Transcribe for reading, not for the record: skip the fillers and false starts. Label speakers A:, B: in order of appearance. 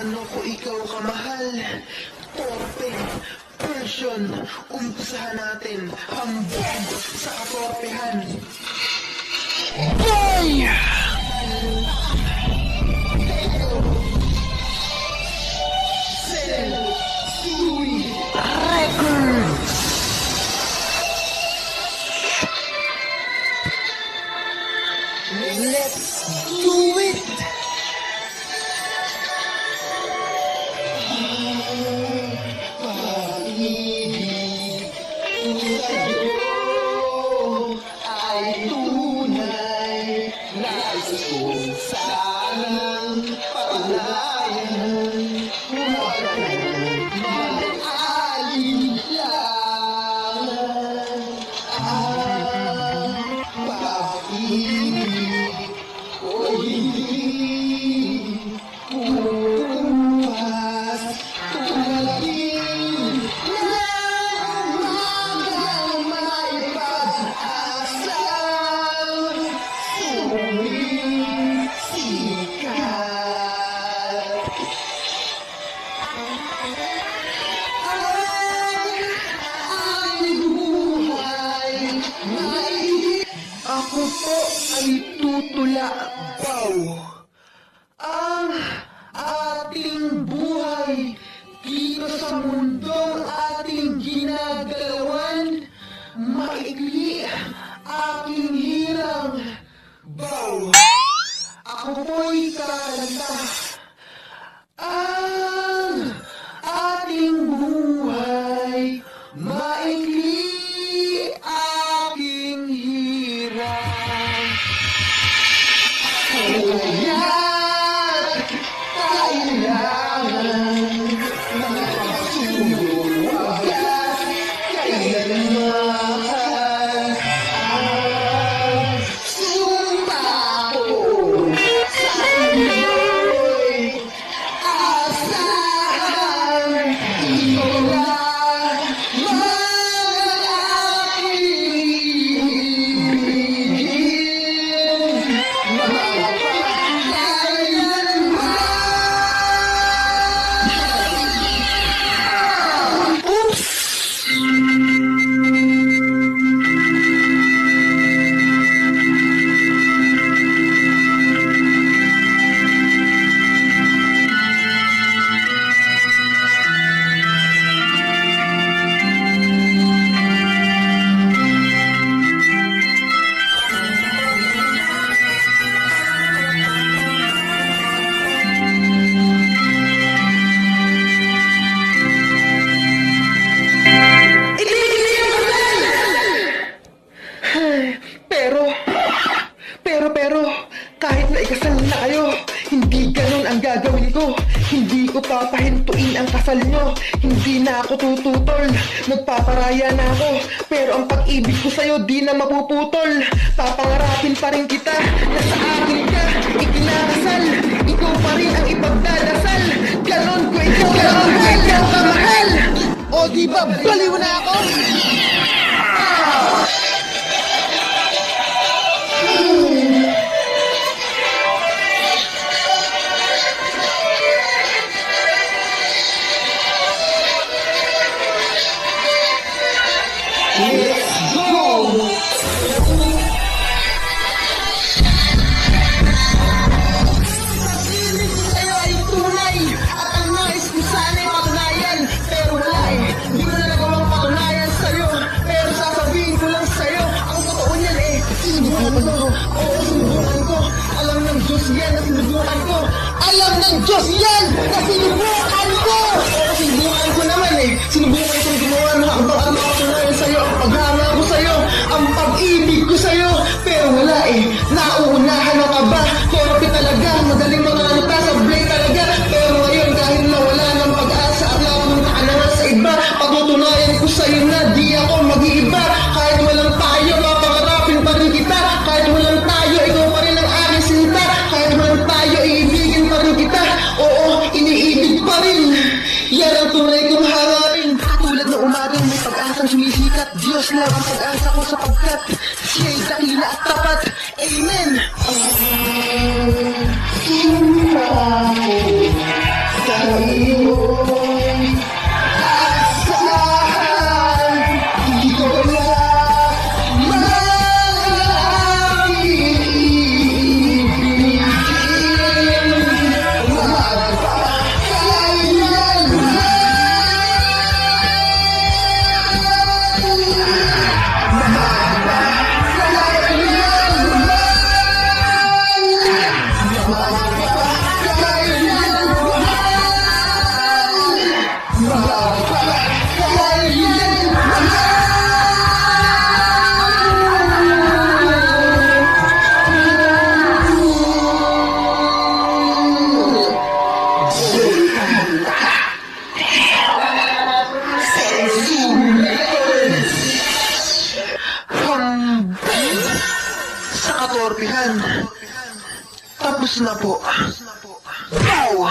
A: Gaano ko ikaw kamahal? Torpe, version, umpisahan natin. Hambog sa katorpehan. Boy! Records! Let's do it! Ay tunay, nais kong sanang patunayan. Huwag mag-alinlangan ang pag-ibig ko'y hindi pupupas tulad ako po ay tutulabaw. Ang ating buhay dito sa mundong ating ginagalawan, maikli aking hirang baw. Ako po'y kakanta. Ang ating buhay, maikli aking hirang. Kaya't kailangan ng pagsusuwagan kailanman ang sumpa ko sa iyo'y asahan. Ikaw lang Pero, kahit na ikasal na kayo, hindi ganun ang gagawin ko. Hindi ko papahintuin ang kasal nyo. Hindi na ako tututol, magpaparaya na ako. Pero ang pag-ibig ko sa'yo di na mapuputol. Papangarapin pa rin kita na sa akin ka ikinakasal. Ikaw pa rin ang ipagdadasal. Ganon ko ikaw kamahal. O di ba baliw na ako? Let's go! Pag-ibig ko sa'yo ay tunay at ang nais ko sana'y patunayan. Pero wala di ko na nagawang patunayan sa'yo. Pero sasabihin ko lang sa'yo, ang totoo niyan sinubukan ko. Oo, sinubukan ko. Alam ng Diyos yan na sinubukan ko. Alam ng Diyos yan na sinubukan ko. Oo, sinubukan ko naman sinubukan kong gumawa ng ang patunayan sa'yo, ang paghanga ko sa'yo, ang pag-ibig ko sa'yo. Pero wala nauunahan ka ba? Korpe talaga, madaling mga anita, sablay talaga. Pero ngayon dahil nawala ng pag-asa at napunta ka na nga sa iba, patutunayan ko sa'yo na di ako mag-iiba. Kahit walang tayo, papangarapin pa rin kita. Kahit walang tayo, ikaw pa rin ang aking sinta. Kahit walang tayo, iibigin pa rin kita. Oo, iniibig pa rin. Yan ang tunay kong hangarin. Tulad na umaring may pag-asang sumisikat, Diyos lang ang pag-asa ko sapagkat siya'y dakila at tapat. Amen. Ang Tapos na po. Pow!